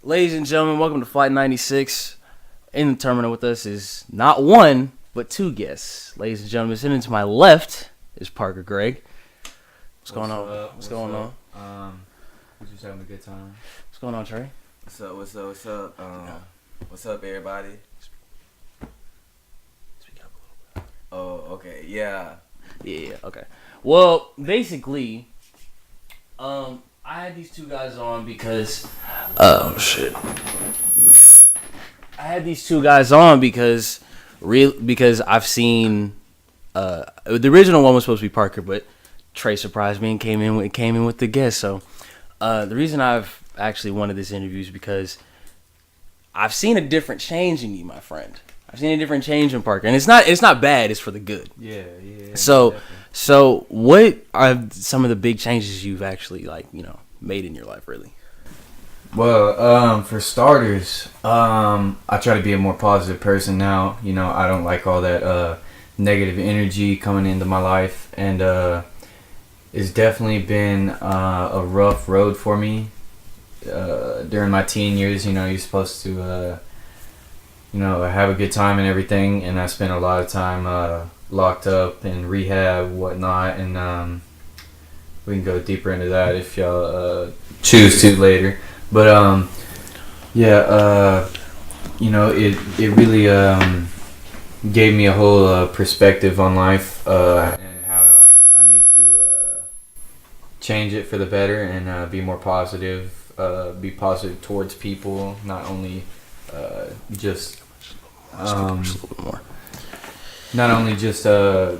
Ladies and gentlemen, welcome to Flight 96. In the terminal with us is not one, but two guests. Ladies and gentlemen, sitting to my left is Parker Gregg. What's going on? What's going on? We're just having a good time. What's going on, Trey? What's up? What's up, everybody? Speak up a little bit. Oh, okay, yeah. Yeah, okay. Well, basically, I had these two guys on because... Oh, shit. I had these two guys on because I've seen... the original one was supposed to be Parker, but Trey surprised me and came in with the guest. So, the reason I've actually wanted this interview is because I've seen a different change in you, my friend. I've seen a different change in Parker, and it's not bad. It's for the good. Yeah. So what are some of the big changes you've actually made in your life, really? Well, for starters, I try to be a more positive person now. You know, I don't like all that negative energy coming into my life, and it's definitely been a rough road for me during my teen years. You know, you're supposed to have a good time and everything, and I spent a lot of time locked up in rehab, whatnot, and we can go deeper into that if y'all choose to later. But it really gave me a whole perspective on life and how I need to change it for the better and be more positive, be positive towards people, not only just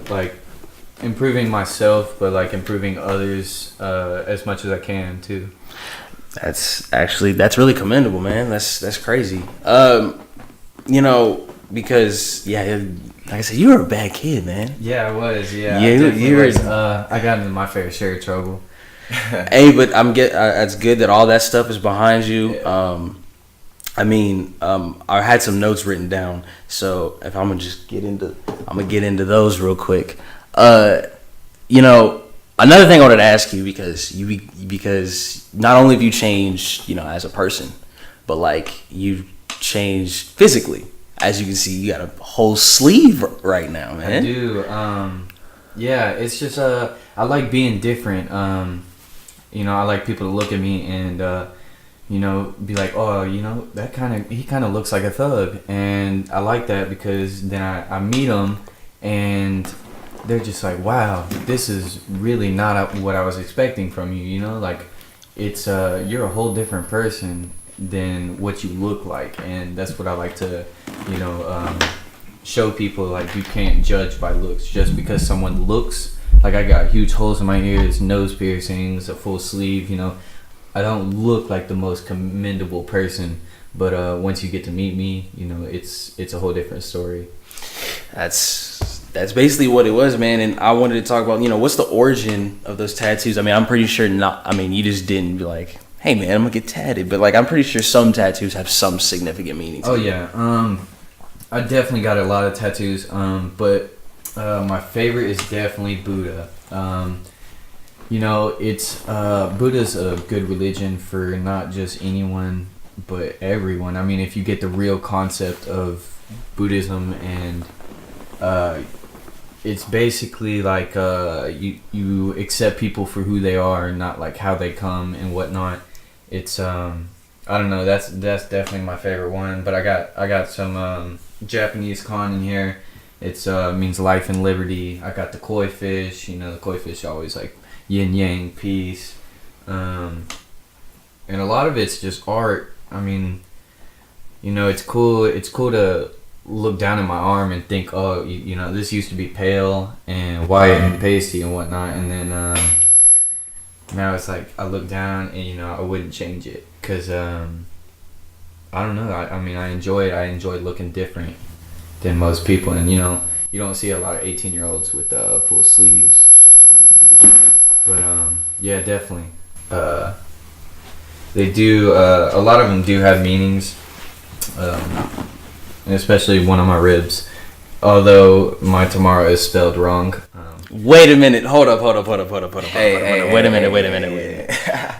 like improving myself, but like improving others as much as I can too. That's really commendable, man. That's crazy. Because like I said, you were a bad kid, man. Yeah, I was. Yeah, I got into my fair share of trouble. Hey, but it's good that all that stuff is behind you. Yeah. I had some notes written down, so if I'm gonna get into those real quick. Another thing I wanted to ask you because not only have you changed, as a person, but like you've changed physically. As you can see, you got a whole sleeve right now, man. I do. It's just I like being different. I like people to look at me and be like, oh, he kind of looks like a thug, and I like that because then I meet them and they're just like, wow, this is really not what I was expecting from you. Like it's you're a whole different person than what you look like, and that's what I like to show people. Like, you can't judge by looks. Just because someone looks like, I got huge holes in my ears, nose piercings, a full sleeve, I don't look like the most commendable person, but once you get to meet me, it's a whole different story. That's basically what it was, man. And I wanted to talk about, what's the origin of those tattoos? I'm pretty sure you just didn't be like, hey man, I'm gonna get tatted, but like I'm pretty sure some tattoos have some significant meaning. Oh yeah, I definitely got a lot of tattoos, but my favorite is definitely Buddha. It's Buddha's a good religion for not just anyone but everyone. If you get the real concept of Buddhism, and it's basically like you accept people for who they are, not like how they come and whatnot. It's I don't know. That's definitely my favorite one. But I got some Japanese con in here. It's means life and liberty. I got the koi fish. The koi fish always like yin yang, peace. And a lot of it's just art. It's cool. It's cool to look down at my arm and think, oh, this used to be pale and white and pasty and whatnot, and then now it's like I look down and I wouldn't change it because I don't know. I enjoy it. I enjoy looking different than most people, and you don't see a lot of 18-year-olds with full sleeves. But yeah, definitely. They do. A lot of them do have meanings. And especially one of my ribs, although my tomorrow is spelled wrong. Wait a minute. Hold up.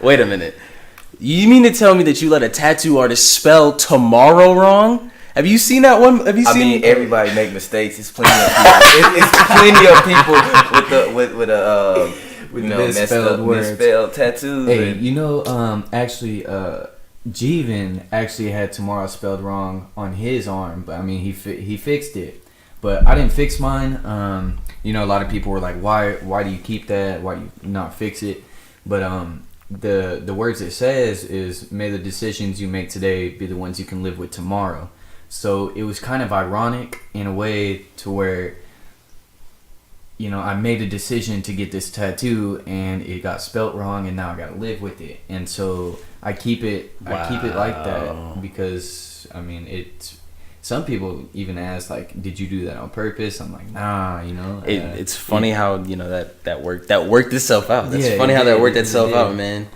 Wait a minute. You mean to tell me that you let a tattoo artist spell tomorrow wrong? Have you seen that one? Have you seen? I mean, everybody make mistakes. It's plenty of people. It's plenty of people with misspelled tattoos. Hey, actually, Jeevan actually had tomorrow spelled wrong on his arm, but I mean, he fixed it. But I didn't fix mine. A lot of people were like, "Why do you keep that? Why do you not fix it?" But the words it says is, "May the decisions you make today be the ones you can live with tomorrow." So it was kind of ironic in a way to where, I made a decision to get this tattoo and it got spelt wrong, and now I got to live with it. And so I keep it like that because I mean it's. Some people even ask, like, did you do that on purpose? I'm like, nah, It's funny how, that worked itself out. That's funny how that worked itself out, man.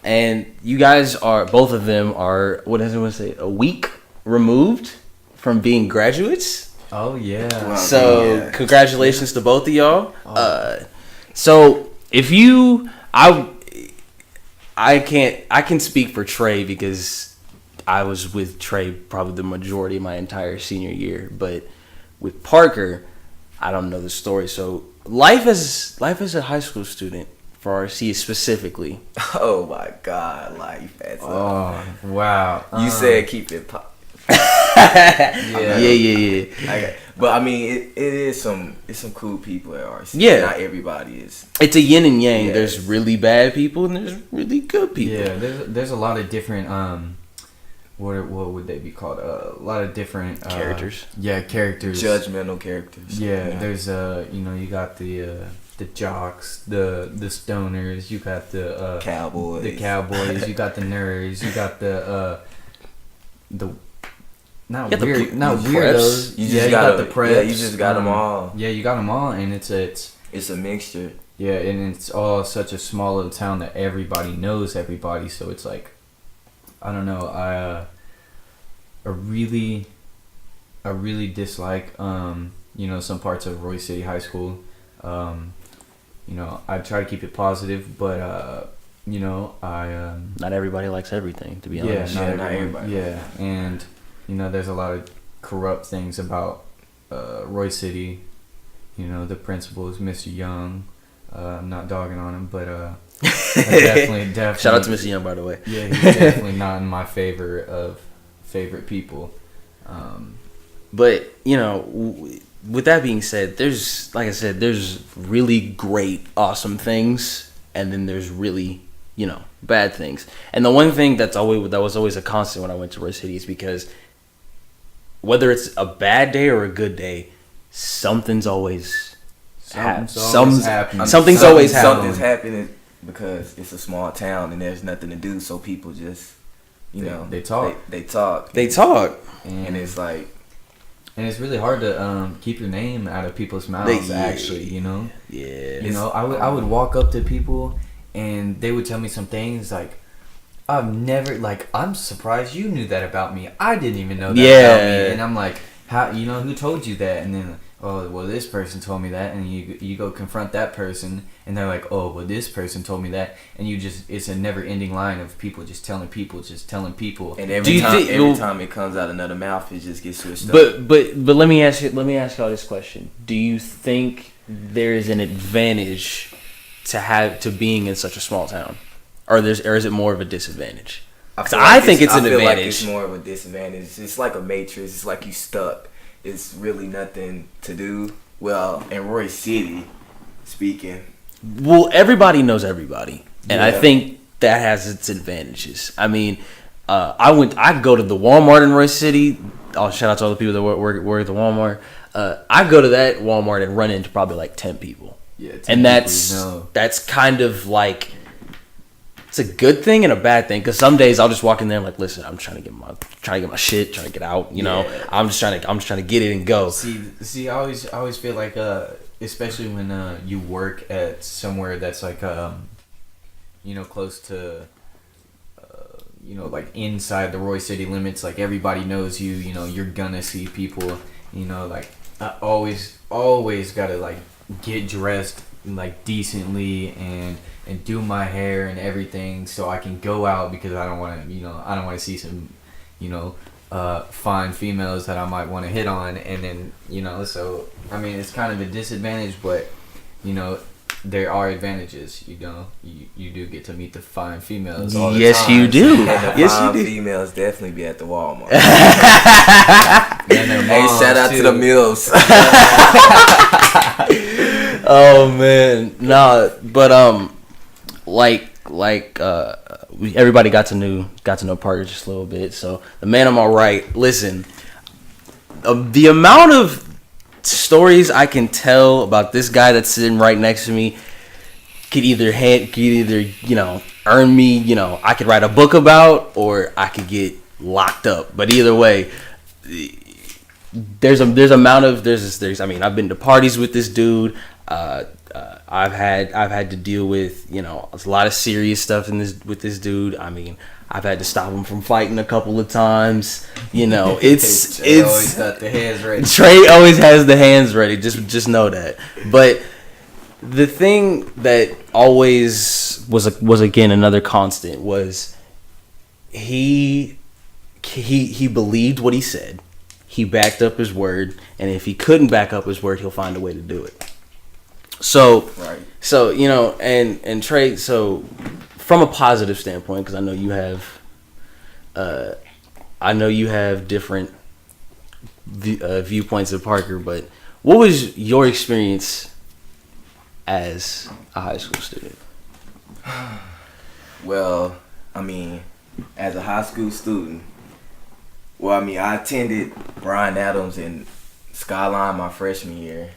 And you guys are, both of them are, what does it say, a week removed from being graduates? Oh, yeah. Wow. So, congratulations to both of y'all. So, if you, I can speak for Trey because I was with Trey probably the majority of my entire senior year, but with Parker, I don't know the story. So life as a high school student for RC specifically. Oh my God, life as wow. You said keep it pop. Yeah. But I mean, it is some cool people at RC. Yeah, not everybody is. It's a yin and yang. Yes. There's really bad people and there's really good people. Yeah, there's a lot of different what would they be called? A lot of different characters. Characters. Judgmental characters. Yeah, there's you got the jocks, the stoners, you got the cowboys. You got the nerds, you got the weirdos. You got the preps. Yeah, you just got them all. Yeah, you got them all, and it's a mixture. Yeah, and it's all such a small little town that everybody knows everybody, so it's like, I don't know. I really dislike some parts of Roy City High School. I try to keep it positive, but not everybody likes everything, to be honest. Not everybody. Yeah, and there's a lot of corrupt things about Roy City. The principal is Mr. Young. I'm not dogging on him, but definitely. Shout out to Mr. Young, by the way. Yeah, he's definitely not in my favor of favorite people. But with that being said, there's, like I said, there's really great, awesome things, and then there's really, bad things. And the one thing that was always a constant when I went to Roy City is because whether it's a bad day or a good day, something's always happening. Something's always happening because it's a small town and there's nothing to do, so people just, they talk. They talk. And it's like, and it's really hard to keep your name out of people's mouths. Yeah. I would walk up to people and they would tell me some things like, I'm surprised you knew that about me. I didn't even know that about me. And I'm like, how, who told you that? And then, oh, well, this person told me that. And you go confront that person and they're like, oh, well, this person told me that. And it's a never ending line of people just telling people. And every time it comes out another mouth, it just gets switched up. But let me ask y'all this question. Do you think there is an advantage to being in such a small town? Or is it more of a disadvantage? I think it's an advantage. Like it's more of a disadvantage. It's like a matrix. It's like you stuck. It's really nothing to do. Well, in Roy City, speaking. Well, everybody knows everybody, and I think that has its advantages. I mean, I go to the Walmart in Roy City. I'll shout out to all the people that work at the Walmart. I go to that Walmart and run into probably like 10 people. Yeah, 10 and that's kind of like. It's a good thing and a bad thing because some days I'll just walk in there and like, listen, I'm trying to get my shit, trying to get out. I'm just trying to get it and go. See, I always feel like, especially when you work at somewhere that's like, close to, like inside the Roy City limits. Like everybody knows you. You're gonna see people. Like I always gotta like get dressed like decently and do my hair and everything so I can go out, because I don't want to see some fine females that I might want to hit on, and then so I mean it's kind of a disadvantage, but there are advantages. You do get to meet the fine females all the yes time. you do. And the Yes fine you do. females definitely be at the Walmart. And their Hey, moms, shout out too. to the mills. Oh man, nah, but everybody got to know Parker just a little bit. So the man on my right, listen, the amount of stories I can tell about this guy that's sitting right next to me could either earn me, I could write a book about, or I could get locked up. But either way, I've been to parties with this dude. I've had to deal with a lot of serious stuff with this dude. I mean, I've had to stop him from fighting a couple of times. It's always got the hands ready. Trey always has the hands ready. Just know that. But the thing that always was again another constant was he believed what he said. He backed up his word, and if he couldn't back up his word, he'll find a way to do it. So, Right. So and Trey. So, from a positive standpoint, because I know you have different viewpoints of Parker. But what was your experience as a high school student? Well, I mean, as a high school student, I attended Bryan Adams in Skyline my freshman year,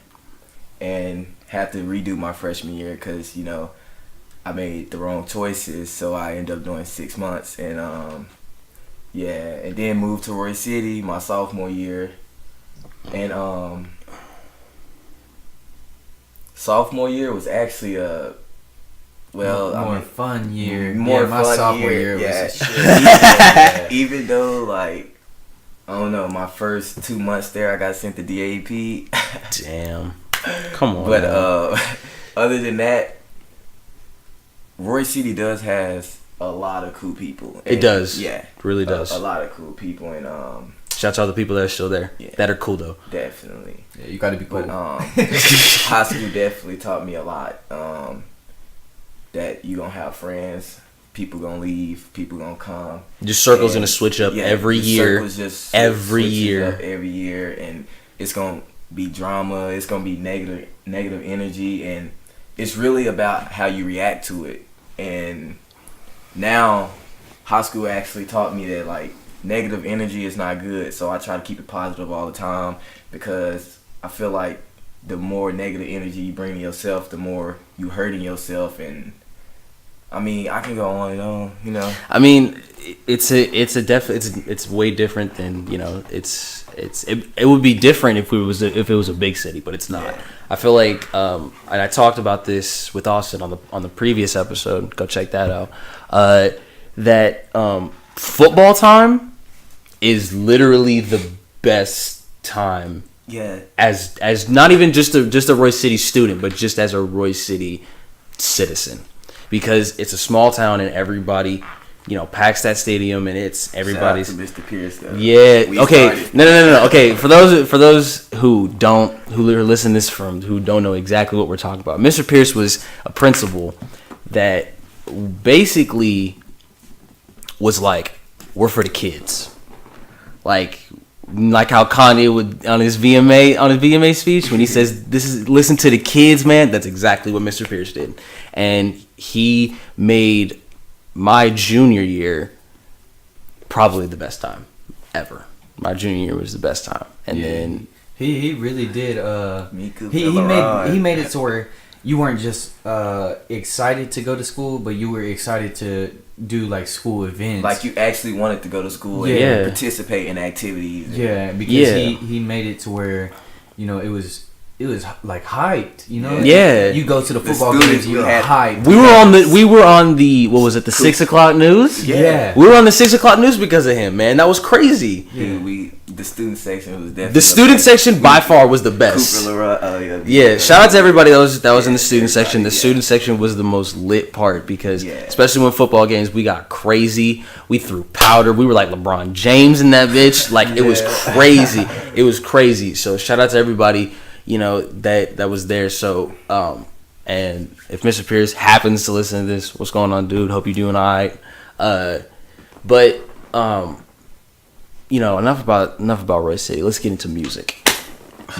and had to redo my freshman year because I made the wrong choices, so I ended up doing 6 months, and and then moved to Roy City my sophomore year, and sophomore year was actually more fun year. More my fun sophomore year. year Yeah. was a shit. Even though I don't know, my first 2 months there I got sent to DAP. Damn, come on. But other than that, Roy City does has a lot of cool people. It does. Yeah. It really does. A lot of cool people, and Shout out to all the people that are still there. Yeah. That are cool though. definitely. Yeah, you got to be cool. But high school definitely taught me a lot. That you gonna have friends, people gonna leave, people gonna come. Just circles And, gonna switch up yeah, every the year. circles just Every switches year. up every year, and it's gonna be drama. It's gonna be negative energy, and it's really about how you react to it. And now, high school actually taught me that negative energy is not good. So I try to keep it positive all the time, because I feel like the more negative energy you bring to yourself, the more you hurting yourself. And I mean, I can go on and on, I mean, it's way different than it would be different if it was a big city, but it's not. Yeah. I feel like and I talked about this with Austin on the previous episode. Go check that out. That football time is literally the best time. Yeah. As not even just a Roy City student, but just as a Roy City citizen. Because it's a small town and everybody, packs that stadium, and it's everybody's. Shout out to Mr. Pierce, though. Yeah. We Okay. started. No. Okay. For those who listen to this who don't know exactly what we're talking about, Mr. Pierce was a principal that basically was like, we're for the kids, like how Kanye would on his VMA speech when he says listen to the kids, man. That's exactly what Mr. Pierce did, and he made my junior year probably the best time ever. My junior year was the best time, and then he really did. Miku He Villaron. made it to where you weren't just excited to go to school, but you were excited to do school events. Like you actually wanted to go to school Yeah. and participate in activities. Yeah, because he made it to where it was hyped. Yeah. You go to the The football students games, we you're had- hyped. we were on the what was it, the 6 o'clock news? Yeah. We were on the 6 o'clock news because of him, man. That was crazy. Dude, we the student section was definitely The student section by far was the best. Cooper Leroy, oh yeah. Yeah, shout out to everybody that was in the student section. The student section was the most lit part because, especially when football games, we got crazy. We threw powder. We were like LeBron James in that bitch. Like it was crazy. It was crazy. So shout out to everybody, that was there. So, and if Mr. Pierce happens to listen to this, what's going on, dude? Hope you're doing all right. But enough about Royce City. Let's get into music.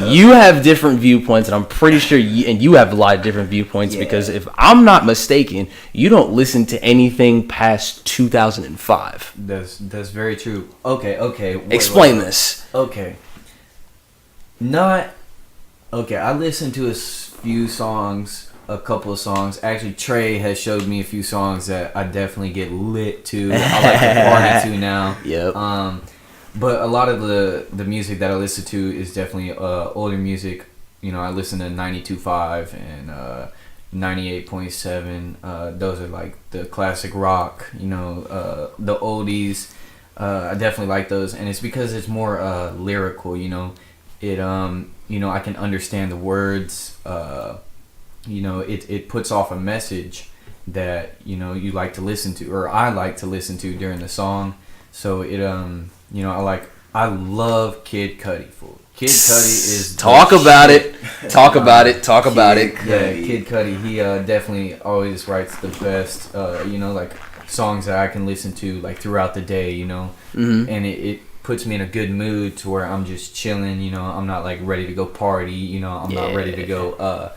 You have different viewpoints, and I'm pretty sure you have a lot of different viewpoints because if I'm not mistaken, you don't listen to anything past 2005. That's very true. Okay. Explain this. Okay. I listened to a couple of songs. Actually, Trey has showed me a few songs that I definitely get lit to. I like to party to now. Yep. But a lot of the music that I listen to is definitely older music. I listen to 92.5 and 98.7. Those are like the classic rock, the oldies. I definitely like those, and it's because it's more lyrical, It I can understand the words. It puts off a message that you like to listen to, or I like to listen to during the song. So it I love Kid Cudi. Kid Cudi is talk about it. Yeah, Kid Cudi. He definitely always writes the best. Like songs that I can listen to like throughout the day. Mm-hmm. And it puts me in a good mood to where I'm just chilling. I'm not like ready to go party. I'm not ready to go.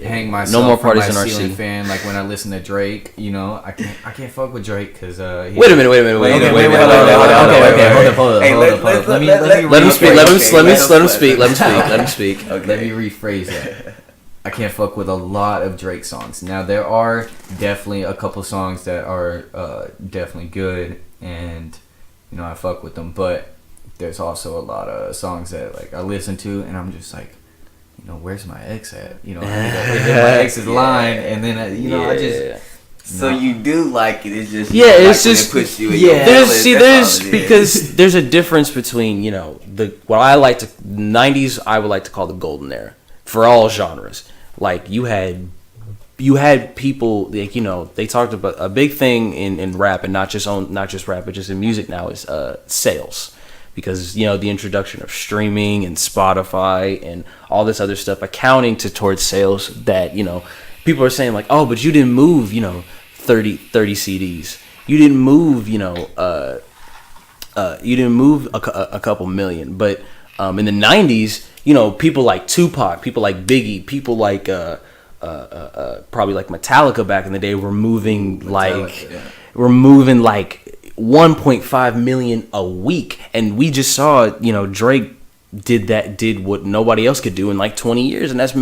Hang myself no more parties from my in ceiling RC. fan. Like when I listen to Drake, I can't fuck with Drake because wait a minute. Hold up. Let him speak. Okay. Let me rephrase that. I can't fuck with a lot of Drake songs. Now there are definitely a couple songs that are definitely good, and I fuck with them. But there's also a lot of songs that like I listen to, and I'm just like, where's my ex at? I hit my ex's line, and then I just. So you do like it? It's just it's just it puts you in your because there's a difference between what I like to 90s I would like to call the golden era for all genres. Like you had people like they talked about a big thing in rap, and not just rap but just in music now is sales. Because the introduction of streaming and Spotify and all this other stuff accounting towards sales that people are saying like, oh, but you didn't move 30 CDs, you didn't move a couple million, but in the 90s people like Tupac, people like Biggie, people like probably like Metallica back in the day were moving like 1.5 million a week, and we just saw Drake did what nobody else could do in like 20 years, and that's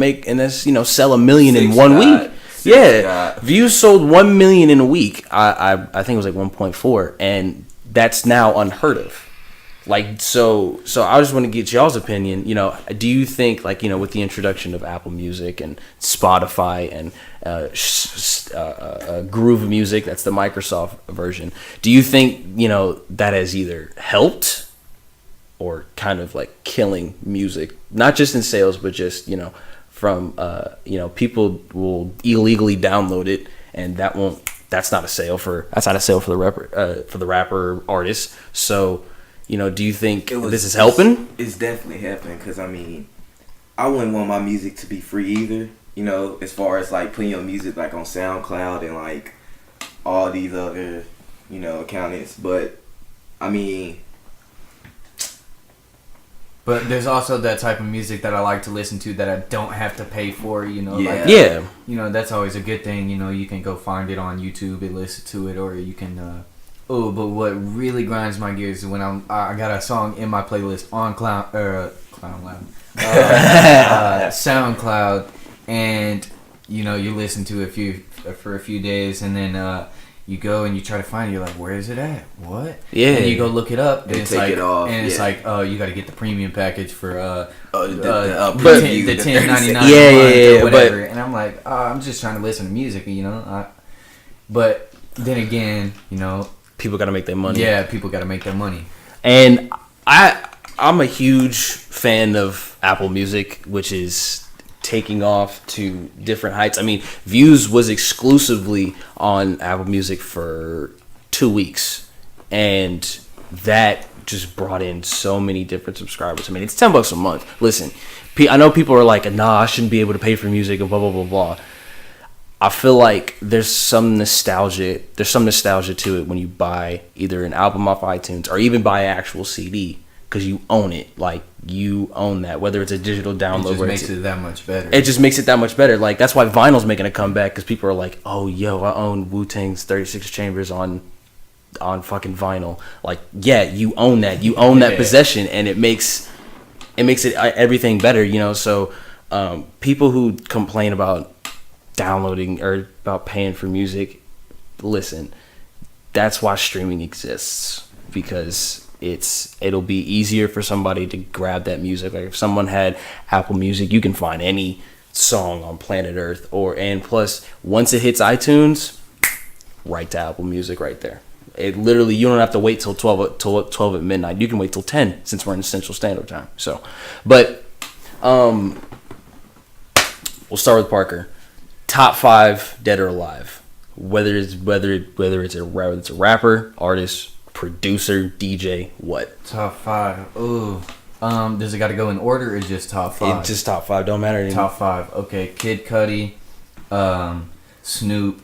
sell 1 million in 1 week. Views sold 1 million in a week. I think it was like 1.4, and that's now unheard of. Like so I just want to get y'all's opinion. Do you think like with the introduction of Apple Music and Spotify and Groove Music, that's the Microsoft version, do you think that has either helped or kind of like killing music, not just in sales but just from people will illegally download it, and that's not a sale for the rapper artist. So do you think this is helping? It's definitely helping because I wouldn't want my music to be free either. As far as like putting your music like on SoundCloud and like all these other accountants, but But there's also that type of music that I like to listen to that I don't have to pay for. That's always a good thing. You can go find it on YouTube and listen to it, or you can. But what really grinds my gears is when I got a song in my playlist on SoundCloud, and you listen to it for a few days, and then you go and you try to find it. You're like, where is it at? What? Yeah. And you go look it up, and They it's take like, it off, it's like, oh, you got to get the premium package for the preview, the $10.99 or whatever. And I'm like, I'm just trying to listen to music, But then again, people got to make their money. Yeah, people got to make their money. And I'm a huge fan of Apple Music, which is taking off to different heights. I mean, Views was exclusively on Apple Music for 2 weeks, and that just brought in so many different subscribers. I mean, it's $10 a month. Listen, I know people are like, nah, I shouldn't be able to pay for music and blah blah blah blah. I feel like there's some nostalgia to it when you buy either an album off iTunes or even buy an actual CD, because you own it. Like, you own that, whether it's a digital download. It just makes it that much better. It just makes it that much better. Like, that's why vinyl's making a comeback, because people are like, oh, yo, I own Wu-Tang's 36 Chambers on fucking vinyl. Like, yeah, you own that. You own that possession, and it makes it everything better, you know? So people who complain about downloading or about paying for music, listen, that's why streaming exists, because it'll be easier for somebody to grab that music. Like, if someone had Apple Music, you can find any song on planet Earth, and plus once it hits iTunes, right to Apple Music right there. It literally, you don't have to wait till 12 at midnight. You can wait till 10, since we're in Central Standard Time. So, but we'll start with Parker. Top 5 dead or alive, whether it's a rapper, artist, producer, DJ, what? Top 5. Ooh. Does it got to go in order or just top 5? It's just top 5. Don't matter anymore. Top 5. Okay. Kid Cudi, Snoop,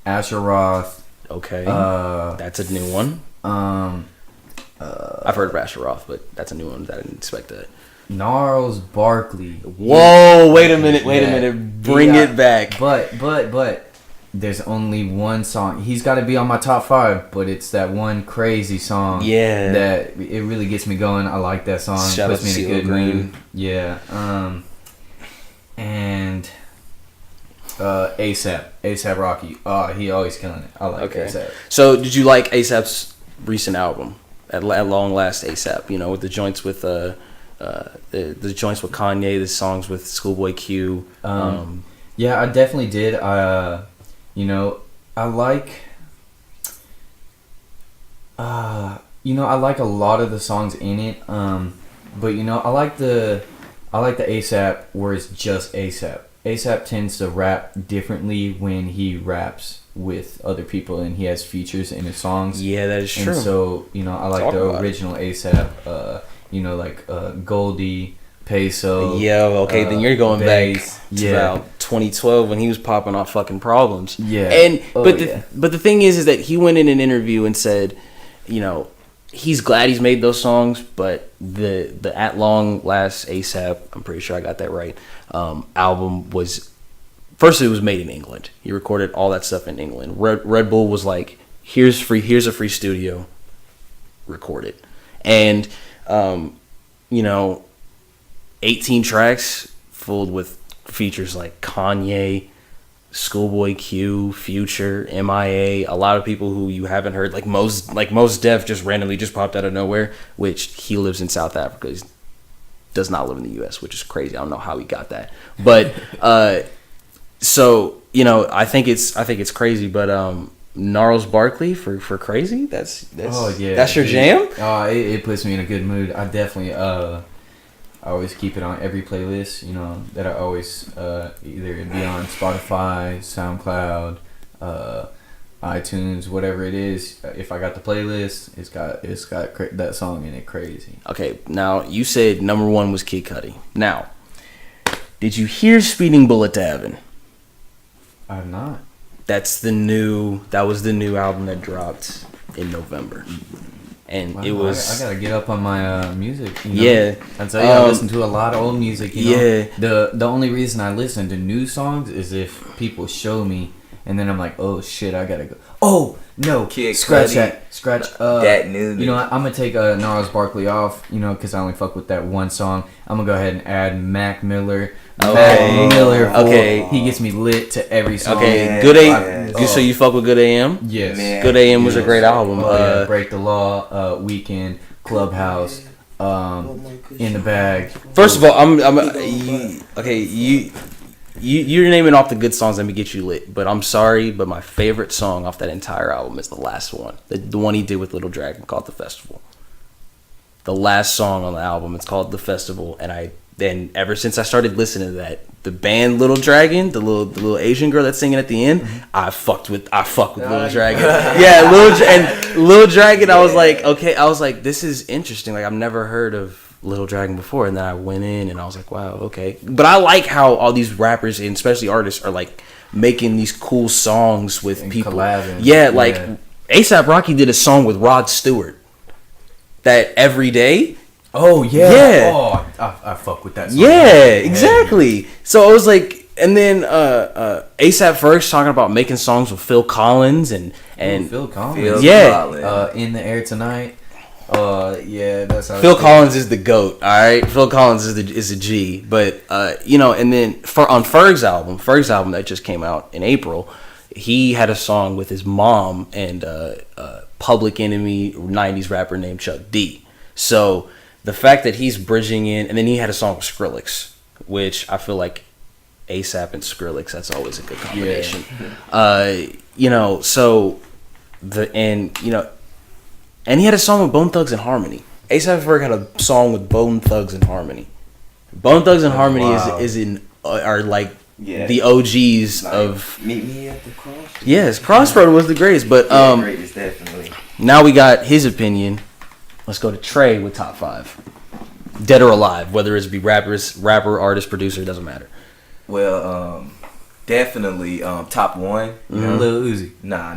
Asher Roth. Okay. That's a new one. I've heard of Asher Roth, but that's a new one that I didn't expect that. Gnarls Barkley. Whoa, wait a minute. Bring it back. But there's only one song. He's got to be on my top 5, but it's that one crazy song. Yeah. That it really gets me going. I like that song. Shout Puts out to me in a good Green. mood. Yeah. And ASAP Rocky. He always killing it. I like ASAP. So, did you like ASAP's recent album? At long last, ASAP. You know, with the joints with the joints with Kanye, the songs with Schoolboy Q. Yeah, I definitely did. I like. I like a lot of the songs in it. But I like the ASAP where it's just ASAP. ASAP tends to rap differently when he raps with other people and he has features in his songs. Yeah, that is true. And so, I like the original ASAP, like Goldie, Peso. Yeah, okay, then you're going Bass, back to about 2012 when he was popping off fucking Problems. Yeah. And but the thing is that he went in an interview and said, he's glad he's made those songs, but the At Long Last ASAP, I'm pretty sure I got that right, album was, first it was made in England. He recorded all that stuff in England. Red Bull was like, here's a free studio, record it. And 18 tracks filled with features like Kanye, Schoolboy Q, Future, MIA, a lot of people who you haven't heard, like Mos Def just randomly just popped out of nowhere, which he lives in South Africa. He does not live in the US, which is crazy. I don't know how he got that. But so, I think it's crazy, but Gnarls Barkley for crazy, that's your jam? It puts me in a good mood. I definitely I always keep it on every playlist, that I always either be on Spotify, SoundCloud, iTunes, whatever it is. If I got the playlist, it's got that song in it. Crazy. Okay, now you said number 1 was Kid Cudi. Now, did you hear Speeding Bullet to Heaven? I have not. That was the new album that dropped in November. And wow, it was. I gotta get up on my music. Yeah, I tell you, I listen to a lot of old music. Yeah. The only reason I listen to new songs is if people show me, and then I'm like, oh shit, I gotta go. Oh no, Kid scratch Cudi, that, scratch. that new. I'm gonna take Gnarls Barkley off. Because I only fuck with that one song. I'm gonna go ahead and add Mac Miller. Okay. Mac Miller. Okay. He gets me lit to every song. Okay, Yeah. Good AM. So you fuck with Good AM? Yes. Man. Good AM was a great album. Break the Law, Weekend, Clubhouse, In the Bag. First of all, you're naming off the good songs. Let me get you lit. But I'm sorry, but my favorite song off that entire album is the last one, the one he did with Little Dragon called "The Festival." the last song on the album. It's called The Festival, and then ever since I started listening to that, the band Little Dragon, the little Asian girl that's singing at the end, I fuck with Little Dragon. Yeah, Little Dragon. I was like, okay, this is interesting. Like I've never heard of Little Dragon before, and then I went in and I was like, wow, okay. But I like how all these rappers and especially artists are like making these cool songs with and people. Collabing. Yeah, like A$AP Rocky did a song with Rod Stewart. That Every Day. Oh yeah. Oh, I fuck with that song. Yeah, exactly. So I was like, and then A$AP Ferg's talking about making songs with Phil Collins and Phil Collins. In the Air Tonight. Yeah, that's how Phil Collins is the GOAT. All right, Phil Collins is a G. But and then on Ferg's album that just came out in April, he had a song with his mom and Public Enemy '90s rapper named Chuck D. So the fact that he's bridging in, and then he had a song with Skrillex, which I feel like A$AP and Skrillex, that's always a good combination. Yeah. And he had a song with Bone Thugs and Harmony. A$AP Ferg had a song with Bone Thugs and Harmony. Bone Thugs and Harmony are like the OGs like, of Meet Me at the Crossroads. Yes, Crossroad was the greatest, but greatest definitely. Now we got his opinion. Let's go to Trey with top 5. Dead or alive, whether it's be rapper, artist, producer, doesn't matter. Well, definitely top 1. You know? Lil Uzi. Nah.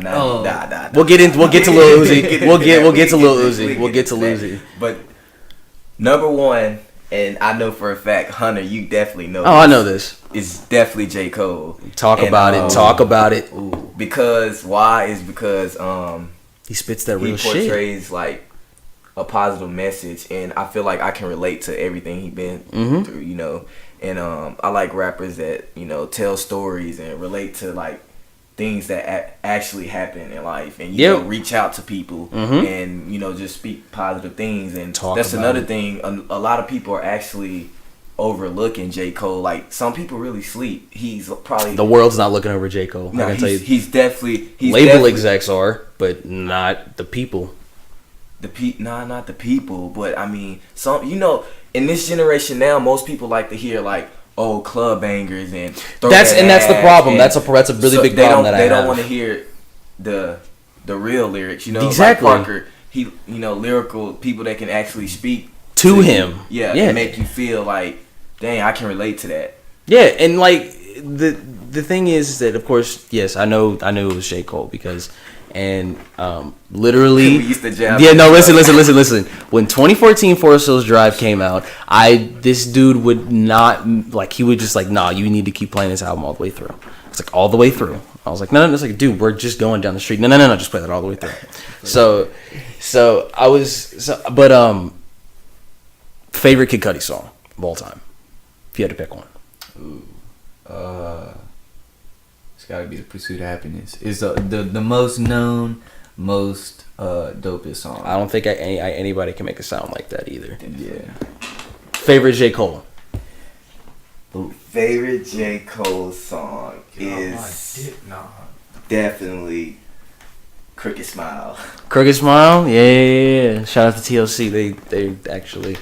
We'll get to Lil Uzi. We'll get to Lil Uzi. We'll get to Lil Uzi. But number 1, and I know for a fact, Hunter, you definitely know. I know this. It's definitely J. Cole. Talk about it. Because why is because he spits that real shit. He portrays like a positive message, and I feel like I can relate to everything he been through, you know. And I like rappers that, you know, tell stories and relate to like things that actually happen in life, and you know, reach out to people and, you know, just speak positive things. And that's another thing. A lot of people are actually overlooking J. Cole. Like some people really sleep. He's probably the world's not looking over J. Cole. No, I can tell you, he's definitely label execs are, but not the people. Not the people, but I mean, some, you know, in this generation now, most people like to hear like old club bangers and that's the problem. That's a really big problem that I have. They don't want to hear the real lyrics, you know. Exactly. Like Parker, he, you know, lyrical people that can actually speak to him. And make you feel like, dang, I can relate to that. Yeah, and like the thing is that, of course, yes, I knew it was J. Cole because. And literally, we used to jam. Yeah, no, listen. When 2014 Forest Hills Drive came out, this dude would not like. He would just like, nah, you need to keep playing this album all the way through. It's like all the way through. I was like, no. It's like, dude, we're just going down the street. No, just play that all the way through. Favorite Kid Cudi song of all time, if you had to pick one. It's gotta be The Pursuit of Happiness. It's the most known, most dopest song. I don't think anybody can make a sound like that either. Yeah. Favorite J. Cole. Favorite J. Cole song is definitely Crooked Smile. Crooked Smile, yeah. Shout out to TLC. They actually.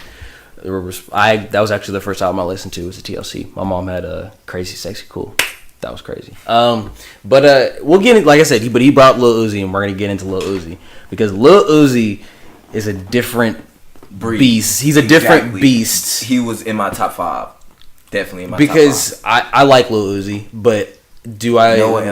That was actually the first album I listened to was the TLC. My mom had a Crazy Sexy Cool. That was crazy. But we'll get it. Like I said, he brought Lil Uzi, and we're gonna get into Lil Uzi because Lil Uzi is a different beast. He's a different beast. He was in my top 5, definitely in my because top 5. I like Lil Uzi, but do I? No one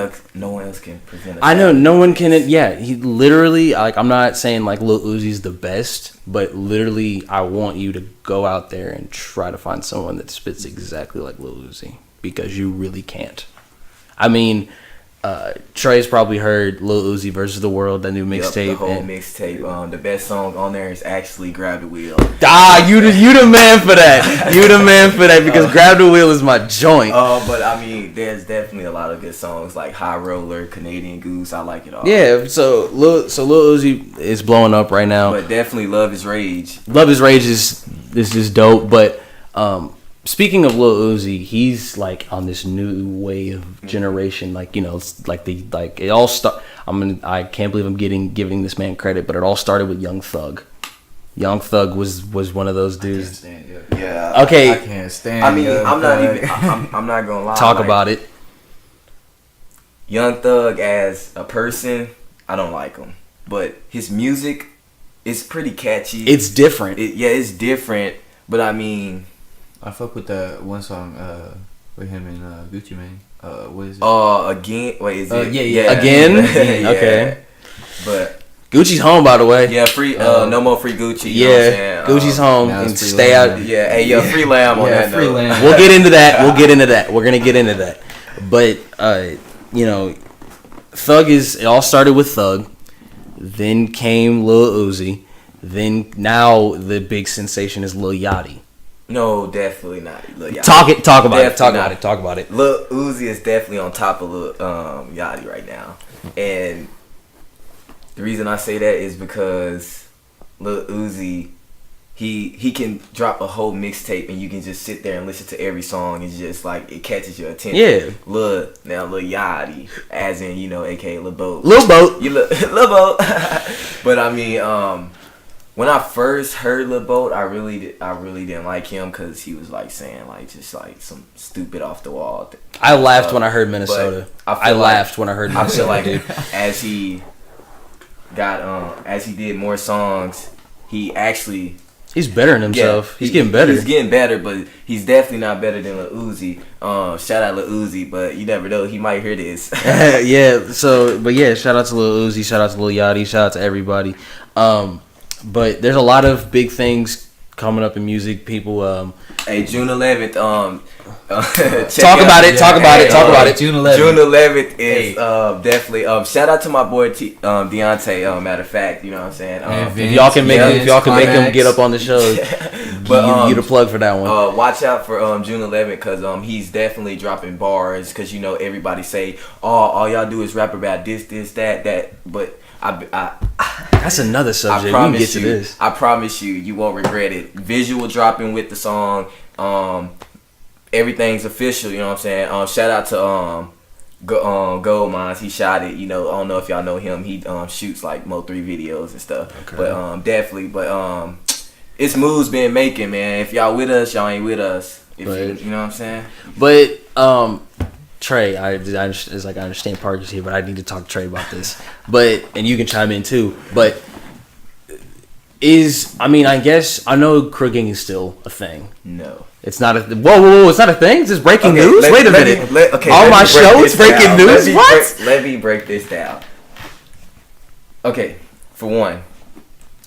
else can present. I know no one can. Yeah, he literally like. I'm not saying like Lil Uzi's the best, but literally, I want you to go out there and try to find someone that spits exactly like Lil Uzi because you really can't. I mean, Trey's probably heard Lil Uzi versus the World, that new mixtape. The whole mixtape. The best song on there is actually Grab the Wheel. You the man for that. You the man for that because Grab the Wheel is my joint. But I mean, there's definitely a lot of good songs like High Roller, Canadian Goose. I like it all. Yeah, so Lil Uzi is blowing up right now. But definitely Love Is Rage. Love Is Rage is just dope. But speaking of Lil Uzi, he's like on this new way of generation. Like, you know, it's like it all start. I can't believe I'm giving this man credit, but it all started with Young Thug. Young Thug was one of those I can't dudes. stand Yeah. Okay, I can't stand. I mean, Young I'm not Thug. even. I'm not gonna lie. talk like, about it. Young Thug as a person, I don't like him, but his music is pretty catchy. It's different. It's different, but I mean, I fuck with that one song with him and Gucci Mane. What is it? again. Wait, is it? yeah. Again? Yeah. Okay. But Gucci's home, by the way. yeah, free. No more free Gucci. You know what I'm saying? Gucci's home now and it's free stay Lamb. out. Yeah, hey, yo, free lamb on Yeah, that free note. lamb. We'll get into that. We're gonna get into that. But you know, Thug It all started with Thug, then came Lil Uzi, then now the big sensation is Lil Yachty. No, definitely not. Lil Yachty. Talk about it. Definitely not. Talk about it. Lil Uzi is definitely on top of Lil Yachty right now, and the reason I say that is because Lil Uzi, he can drop a whole mixtape and you can just sit there and listen to every song and just like it catches your attention. Yeah. Lil Yachty, as in aka Lil Boat. Lil Boat. You look Lil Boat. But I mean, when I first heard Lil Boat, I really didn't like him because he was like saying like just like some stupid off the wall. I laughed when I heard Minnesota. I laughed when I heard I feel Minnesota. like dude. as he did more songs, he actually He's bettering himself. He's getting better. He's getting better, but he's definitely not better than Lil Uzi. Shout out Lil Uzi, but you never know, he might hear this. Yeah. So, but yeah, shout out to Lil Uzi. Shout out to Lil Yachty. Shout out to everybody. But there's a lot of big things coming up in music. People. Hey, June 11th. Talk about it. Talk about it. June 11th. June 11th is definitely. Shout out to my boy Deontay. Matter of fact, you know what I'm saying. If y'all can make Climax. him get up on the show, But, you the plug for that one. Watch out for June 11th because he's definitely dropping bars because you know everybody say all y'all do is rap about this that, but I That's another subject. We can get to this. I promise you won't regret it. Visual dropping with the song. Everything's official. You know what I'm saying. Shout out to Gold Mines. He shot it. You know, I don't know if y'all know him. He shoots like Mo3 videos and stuff. Okay. But definitely. But it's moves been making, man. If y'all with us, y'all ain't with us. You know what I'm saying. But Trey, I understand Parker's here, but I need to talk to Trey about this. And you can chime in too. But I guess I know crooking is still a thing. No. It's not a whoa! It's not a thing. It's just breaking news. Wait a minute. On my show, it's breaking news. What? Let me break this down. Okay, for one,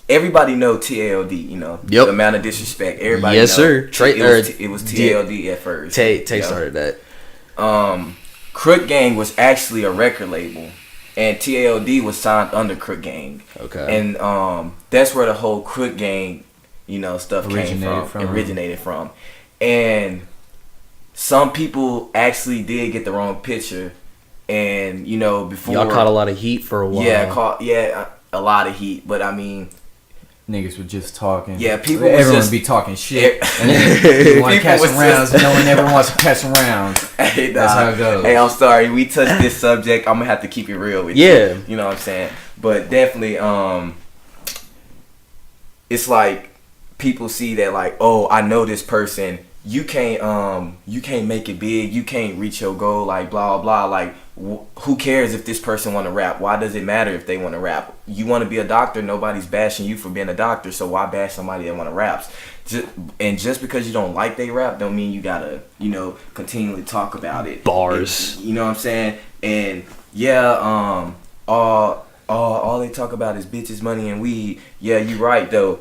everybody know TLD. You know the amount of disrespect. Everybody. Yes, know. sir. Trey, it was TLD at first. Tay started that. Crook Gang was actually a record label, and TLD was signed under Crook Gang. Okay. And that's where the whole Crook Gang, stuff originated from. And some people actually did get the wrong picture, and before y'all caught a lot of heat for a while. Yeah, a lot of heat. But I mean, niggas were just talking. Yeah, people. Everyone be talking shit. And then you want to catch some rounds. No one ever wants to catch some rounds. Hey, that's how it goes. Hey, I'm sorry. We touched this subject. I'm gonna have to keep it real with you. Yeah. You know what I'm saying? But definitely, it's like people see that like, oh, I know this person. You can't make it big. You can't reach your goal. Like blah blah. Like who cares if this person want to rap? Why does it matter if they want to rap? You want to be a doctor. Nobody's bashing you for being a doctor. So why bash somebody that want to rap? Just because you don't like they rap, don't mean you gotta continually talk about it. Bars. You know what I'm saying? And yeah, all they talk about is bitches, money, and weed. Yeah, you right though.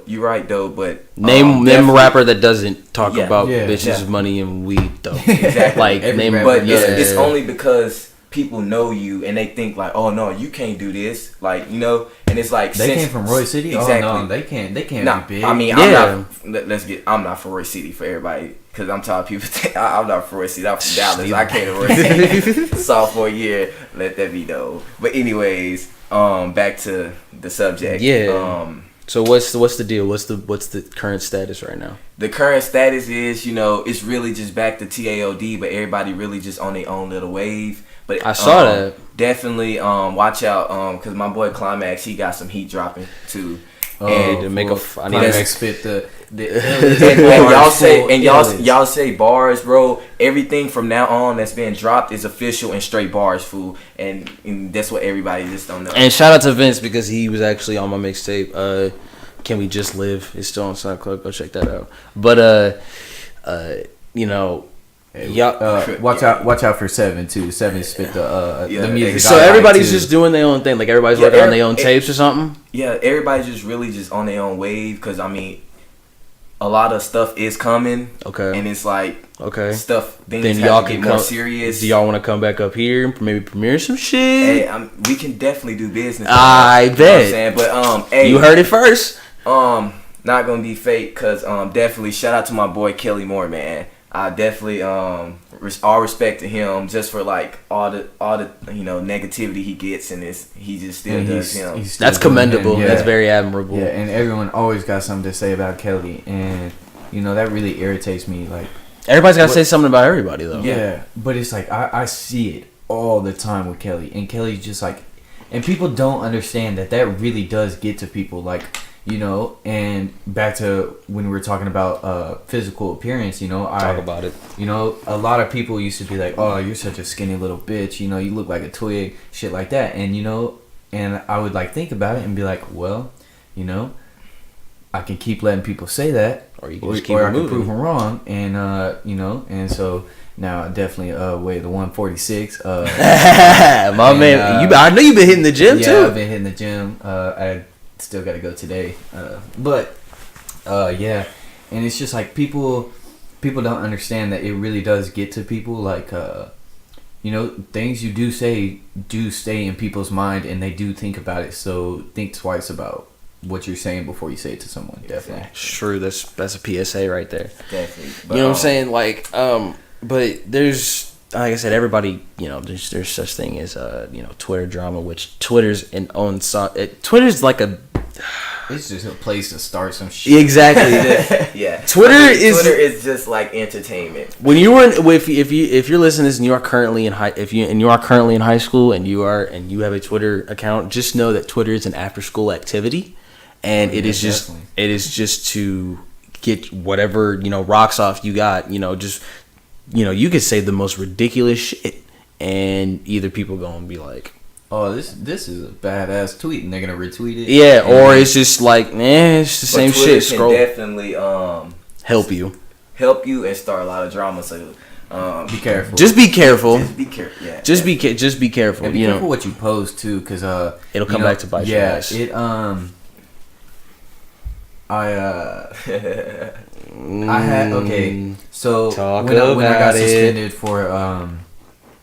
But name a rapper that doesn't talk about bitches, money, and weed though. Exactly. Like it's only because people know you and they think like, oh no, you can't do this. Like and it's like they came from Roy City. Exactly. Oh no, they can't be big. I mean, I'm not from Roy City for everybody. Because I'm tired of people I'm not from Roy City. I'm from Dallas. I came to Roy City sophomore year. Let that be known. But anyways, back to the subject. Yeah. So what's the deal? What's the current status right now? The current status is, it's really just back to TAOD, but everybody really just on their own little wave. But I saw that. Definitely watch out, because my boy Climax, he got some heat dropping too. And to make I need to spit the and y'all say bars, bro. Everything from now on that's being dropped is official and straight bars, fool. And that's what everybody just don't know. And shout out to Vince because he was actually on my mixtape. Can We Just Live? It's still on SoundCloud. Go check that out. But you know. Watch out for 7 too. 7 spit the music. So everybody's just doing their own thing. Like everybody's working on their own tapes or something. Yeah, everybody's just really just on their own wave. Because I mean, a lot of stuff is coming. Okay. And it's like stuff. Then y'all y'all can can get more come, serious. Do y'all want to come back up here and maybe premiere some shit? Hey, we can definitely do business. I bet. You know what I'm saying? But hey, you heard it first. Not gonna be fake. Cause definitely shout out to my boy Kelly Moore, man. I definitely all respect to him just for like all the negativity he gets, and he just still does him. That's commendable. Yeah. That's very admirable. Yeah, and everyone always got something to say about Kelly, and that really irritates me. Like everybody's got to say something about everybody though. Yeah, but it's like I see it all the time with Kelly, and Kelly's just like, and people don't understand that really does get to people, like. And back to when we were talking about physical appearance, talk about it. A lot of people used to be like, "Oh, you're such a skinny little bitch. You look like a twig," shit like that. And and I would like think about it and be like, well, I can keep letting people say that, or I can prove them wrong, and and so. Now definitely weigh the 146. My man, I know you've been hitting the gym too. Yeah, I've been hitting the gym. I still got to go today, but yeah, and it's just like people don't understand that it really does get to people. Like things you do say do stay in people's mind, and they do think about it. So think twice about what you're saying before you say it to someone. Definitely. True. That's a PSA right there. Definitely. But, you know what I'm saying? Like, but there's, like I said, everybody, there's such thing as, Twitter drama, which Twitter's Twitter's like it's just a place to start some shit. Exactly. Yeah. Twitter is just like entertainment. When you were if you're listening to this and you are currently in high school and you have a Twitter account, just know that Twitter is an after school activity, and it is just to get whatever rocks off you got. You could say the most ridiculous shit, and either people go and be like, "Oh, this is a badass tweet," and they're gonna retweet it. Yeah, or it's just like, it's the same shit. Scroll. Definitely help you and start a lot of drama. So be careful. Just be careful. Just be careful. Yeah. Just be careful. And be careful what you post too, because it'll come back to bite you. Yeah, it I had so when I got suspended for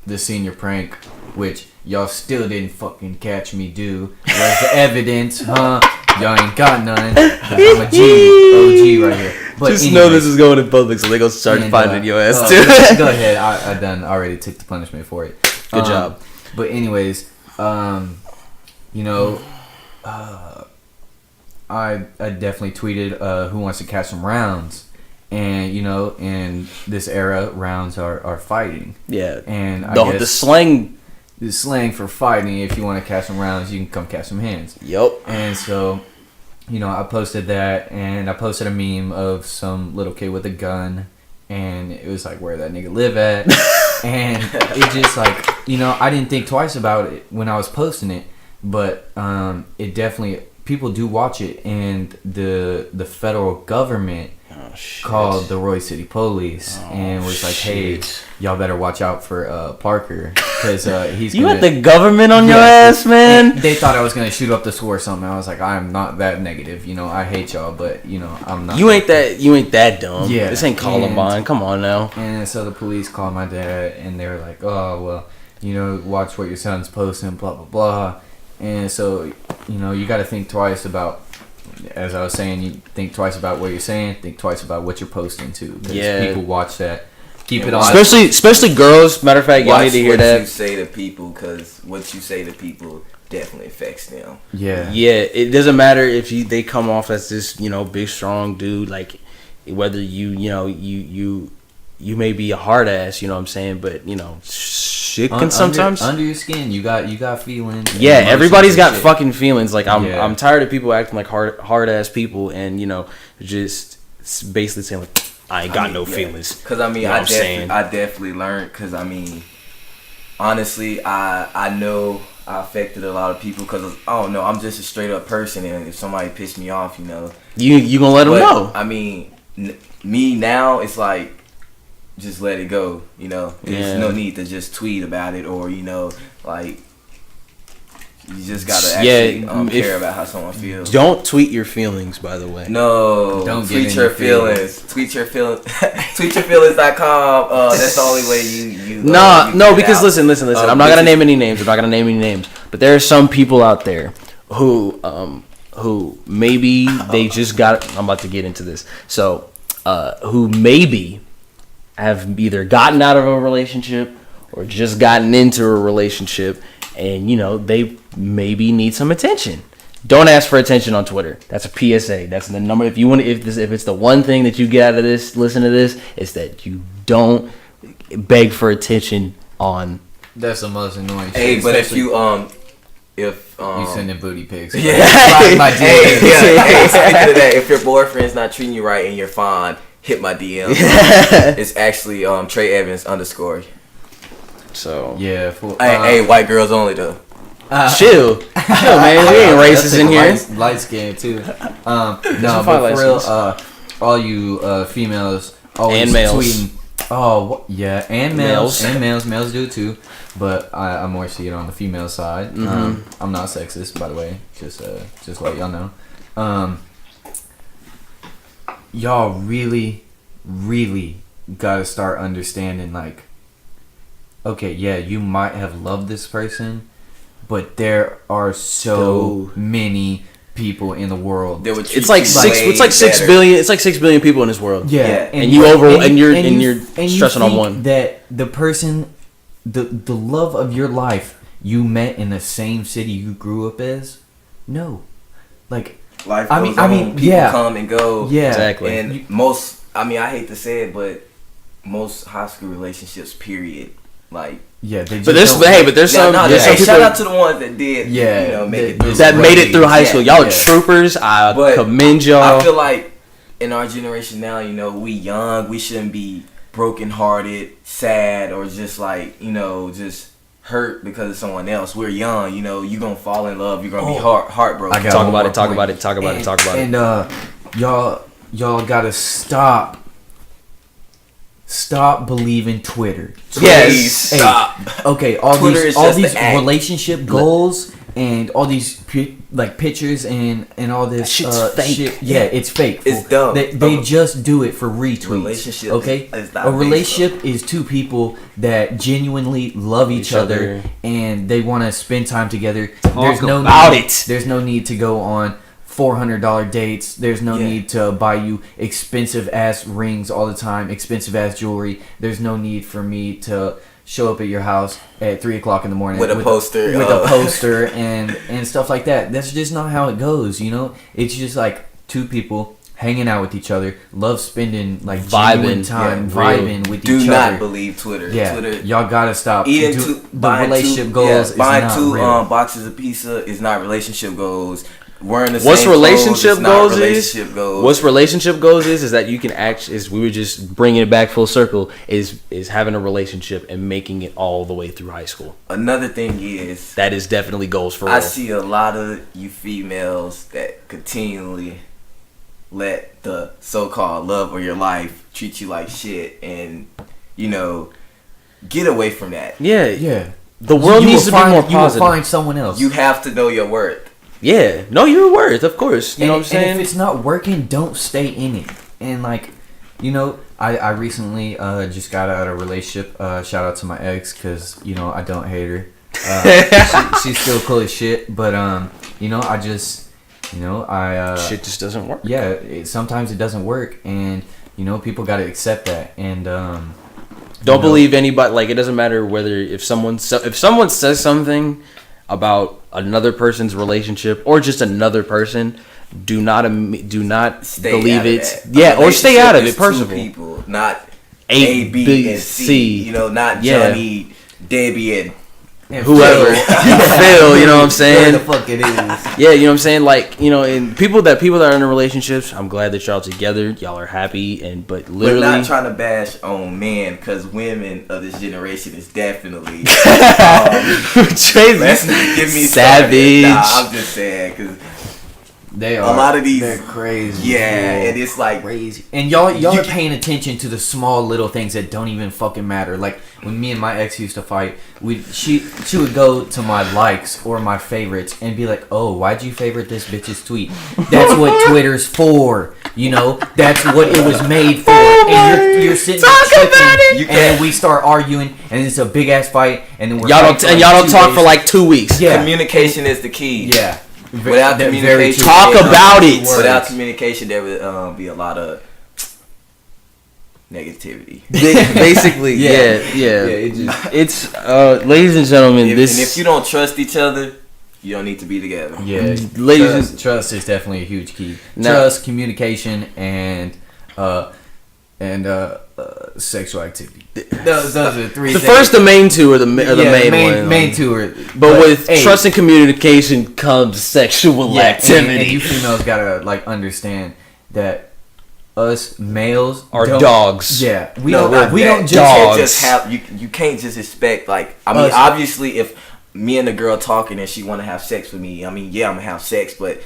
the senior prank, which y'all still didn't fucking catch me do. Where's the evidence, huh? Y'all ain't got none. 'Cause I'm a OG right here. But just know this is going in public, so they gonna start finding your ass too. Go ahead, I already took the punishment for it. Good job. But anyways, I definitely tweeted who wants to catch some rounds, and in this era rounds are fighting. Yeah, and I guess the slang for fighting. If you want to catch some rounds, you can come catch some hands. Yep. And so I posted that, and I posted a meme of some little kid with a gun, and it was like, where that nigga live at. And it just like I didn't think twice about it when I was posting it, but it definitely, people do watch it, and the federal government called the Roy City Police and was like, "Hey, y'all better watch out for Parker, because he's you got the government on your ass, man." They thought I was gonna shoot up the school or something. I was like, I'm not that negative, I hate y'all, but I'm not. You ain't that dumb. Yeah, this ain't Columbine. Come on now. And so the police called my dad, and they were like, "Oh well, watch what your son's posting, blah blah blah." And so you got to think twice about. As I was saying, you think twice about what you're saying. Think twice about what you're posting too. Because people watch that. Keep it on. Especially girls. Matter of fact, y'all need to hear that. What you say to people, because what you say to people definitely affects them. Yeah. Yeah. It doesn't matter if they come off as this big strong dude, like whether you you may be a hard ass, you know what I'm saying, but you know, shit can sometimes under your skin. You got feelings. Yeah, everybody's got shit. fucking feelings. Like I'm tired of people acting like hard ass people, and you know, just basically saying like I ain't got no feelings. Because I mean, you know I definitely learned. Because I mean, honestly, I know I affected a lot of people. Because I don't know, I'm just a straight up person, and if somebody pissed me off, you know, you gonna let them know. I mean, me now, it's like, just let it go, you know. There's no need to just tweet about it, or you know, like, you just gotta actually care about how someone feels. Don't tweet your feelings, by the way. No, don't tweet your feelings. Tweet your feelings. Tweetyourfeelings.com. That's the only way you. No, because listen. I'm not gonna name any names. But there are some people out there who maybe they just got. I'm about to get into this. So, who maybe have either gotten out of a relationship or just gotten into a relationship, and you know they maybe need some attention. Don't ask for attention on Twitter. That's a PSA. That's the number. If it's the one thing that you get out of this, listen to this, is that you don't beg for attention on. That's the most annoying. Hey, shit, but if you you sending booty pics. Yeah. Hey, speaking of that, if your boyfriend's not treating you right and you're fine, hit my DM. It's actually Trey Evans _. So yeah. Hey, white girls only though. Chill, man. We ain't racist in here. Light skin too. No, but for real, all you females always and males. tweeting. Oh yeah, and males. Males do it too. But I more see it on the female side. Mm-hmm. I'm not sexist, by the way. Just let y'all know. Y'all really gotta start understanding, like, okay, yeah, you might have loved this person, but there are so many people in the world. It's like 6 billion. It's like 6 billion people in this world. Yeah, and you're stressing on one. That the person, the love of your life, you met in the same city you grew up as. No, like. Life goes on, people come and go. Yeah, exactly. And I hate to say it, but most high school relationships, period, like. Yeah, but there's some people, shout out to the ones that did. Yeah, you know, make it through high school. Y'all are troopers. I commend y'all. I feel like in our generation now, you know, we young. We shouldn't be brokenhearted, sad, or just like, you know, just hurt because of someone else. We're young, you know. You're gonna fall in love. You're gonna be heartbroken. Talk about it. And y'all gotta stop believing Twitter. Yes, stop. Okay, all these relationship goals and all these pictures and all this shit's fake. Shit. Yeah, it's fake. It's dumb. They just do it for retweets. Relationship, okay? A relationship is two people that genuinely love each other and they want to spend time together. There's no need to go on $400 dates. There's no need to buy you expensive ass rings all the time, expensive ass jewelry. There's no need for me to show up at your house at 3:00 in the morning with a poster and stuff like that. That's just not how it goes, you know. It's just like two people hanging out with each other, love spending like vibing time, vibing with each other. Do not believe Twitter. Yeah, Twitter, y'all gotta stop. The relationship goals. Buying is not two real. boxes of pizza is not relationship goals. Wearing the What's same relationship clothes goals is? What's relationship goals is that you can we were just bringing it back full circle, is having a relationship and making it all the way through high school. Another thing is that is definitely goals for real. I see a lot of you females that continually let the so-called love of your life treat you like shit, and you know, get away from that. Yeah. The world needs to be more positive. You will find someone else. You have to know your worth. Yeah, know your worth, of course. You know what I'm saying? And if it's not working, don't stay in it. And like, you know, I recently just got out of a relationship. Shout out to my ex, because you know I don't hate her. She's still cool as shit. But you know, shit just doesn't work. Yeah, sometimes it doesn't work, and you know, people got to accept that. And don't believe anybody. Like, it doesn't matter whether if someone says something about another person's relationship or just another person, do not believe it. Yeah, or stay out of it. First of all, people, not A, B, and C. You know, not Johnny, Debbie, and whoever. Phil, you know what I'm saying? Where the fuck it is. Yeah, you know what I'm saying? Like, you know, and people that are in relationships, I'm glad that y'all together, y'all are happy, but literally. But not trying to bash on men, because women of this generation is definitely crazy. Let's not give me savage. Nah, I'm just saying, because they are. A lot of these, they're crazy. Yeah, and it's like crazy. And y'all are paying attention to the small little things that don't even fucking matter. Like when me and my ex used to fight, she would go to my likes or my favorites and be like, "Oh, why'd you favorite this bitch's tweet? That's what Twitter's for. You know, that's what it was made for." And you're sitting there clicking, and then we start arguing, and it's a big ass fight, and then y'all don't talk for like 2 weeks. Yeah, communication is the key. Yeah. Without communication, talk about it. Without communication, there would be a lot of negativity. Basically, yeah. It's ladies and gentlemen, and if you don't trust each other, you don't need to be together. Yeah, trust is definitely a huge key. Trust, communication, and sexual activity. Those are three. The main two are the main two are. But with trust and communication comes sexual activity. And you females gotta like understand that us males are dogs. Yeah, we don't just have you can't just expect like obviously if me and the girl talking and she want to have sex with me, I'm gonna have sex, but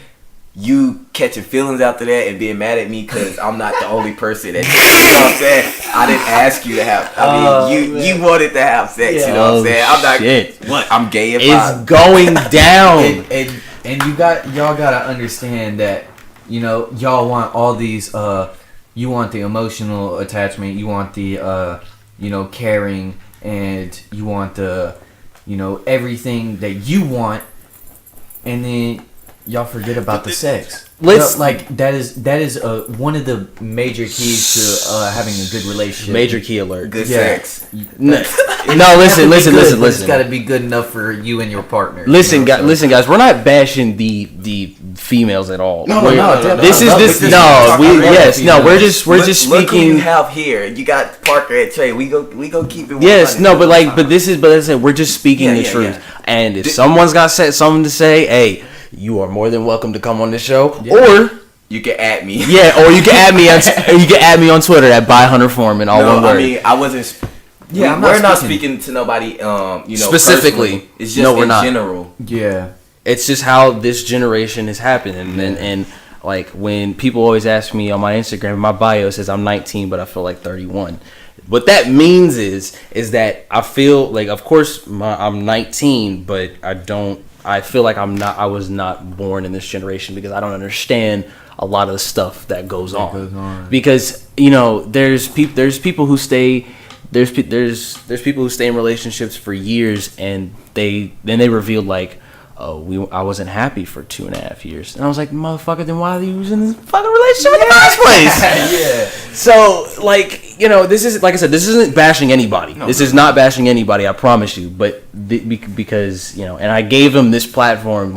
you catching feelings after that and being mad at me because I'm not the only person that, you know what I'm saying? I didn't ask you to have. You wanted to have sex. Yeah. You know what I'm saying? I'm not. Shit. What? I'm gay. It's going down. and y'all gotta understand that, you know, y'all want all these. You want the emotional attachment. You want the caring, and you want the, everything that you want, and then y'all forget about the sex. That is one of the major keys to having a good relationship. Major key alert. Good sex. No, listen. It's got to be good enough for you and your partner. Listen, guys. We're not bashing the females at all. No. We're just Look who you speaking. have here. You got Parker and Trey. We go keep it. Yes, no, but we're just speaking the truth. Yeah. And if someone's got something to say, hey, you are more than welcome to come on this show, or you can add me. Yeah, or you can add me. You can add me on Twitter at @Hunter_Foreman. All one word. I wasn't. Yeah, we're not speaking to nobody. Specifically, personally. It's just we're not. General. Yeah, it's just how this generation has happened, and like when people always ask me on my Instagram, my bio says I'm 19, but I feel like 31. What that means is that I feel like, of course, I'm 19, but I feel like I was not born in this generation because I don't understand a lot of the stuff that goes on. Because there's people who stay there's people who stay in relationships for years and they revealed like, I wasn't happy for 2.5 years, and I was like, motherfucker, then why are you in this fucking relationship in the first place? Yeah. So this is, like I said, this isn't bashing anybody. This is not bashing anybody, I promise you. But because and I gave them this platform